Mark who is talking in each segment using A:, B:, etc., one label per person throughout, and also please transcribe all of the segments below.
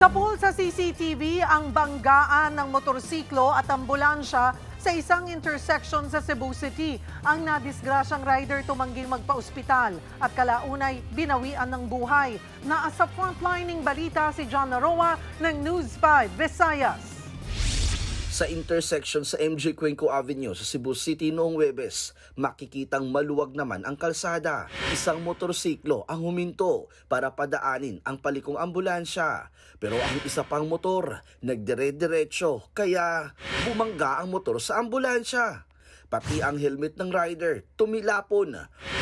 A: Napul sa CCTV ang banggaan ng motorsiklo at ambulansya sa isang intersection sa Cebu City. Ang nadisgrasyang rider tumangging magpa-ospital at kalaunay binawian ng buhay. Naasa frontlining balita si John Naroa ng News 5 Visayas.
B: Sa intersection sa MJ Cuenco Avenue sa Cebu City noong Huwebes, makikitang maluwag naman ang kalsada. Isang motorsiklo ang huminto para padaanin ang palikong ambulansya. Pero ang isa pang motor, nagdire-diretso kaya bumangga ang motor sa ambulansya. Pati ang helmet ng rider, tumilapon.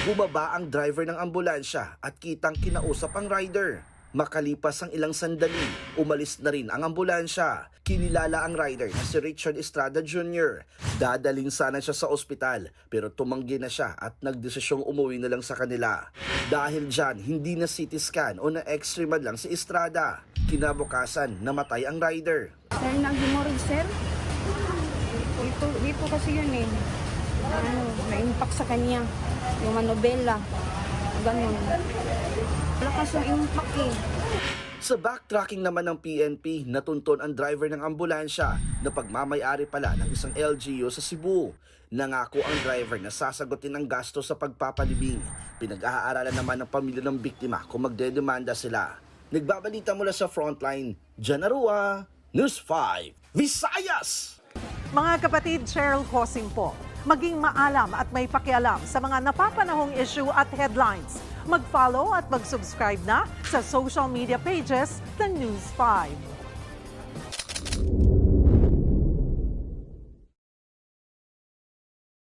B: Bumaba ang driver ng ambulansya at kitang kinausap ang rider. Makalipas ang ilang sandali, umalis na rin ang ambulansya. Kinilala ang rider na si Richard Estrada Jr. Dadaling sana siya sa ospital pero tumanggi na siya at nagdesisyong umuwi na lang sa kanila. Dahil dyan, hindi na CT scan o na x-ray man lang si Estrada. Kinabukasan, namatay ang rider.
C: Sir, nag-hemorrhage, sir? Dito kasi yun eh. Na-impact sa kanya. Yung manobela. Ganun. Lakas yung impact eh.
B: Sa backtracking naman ng PNP, natunton ang driver ng ambulansya na pagmamayari pala ng isang LGU sa Cebu. Nangako ang driver na sasagutin ang gasto sa pagpapalibing. Pinag-aaralan naman ng pamilya ng biktima kung magdedemanda sila. Nagbabalita mula sa Frontline, John Naroa, News 5, Visayas!
A: Mga kapatid, Cheryl Cosing po. Maging maalam at may pakialam sa mga napapanahong issue at headlines. Mag-follow at mag-subscribe na sa social media pages ng News 5.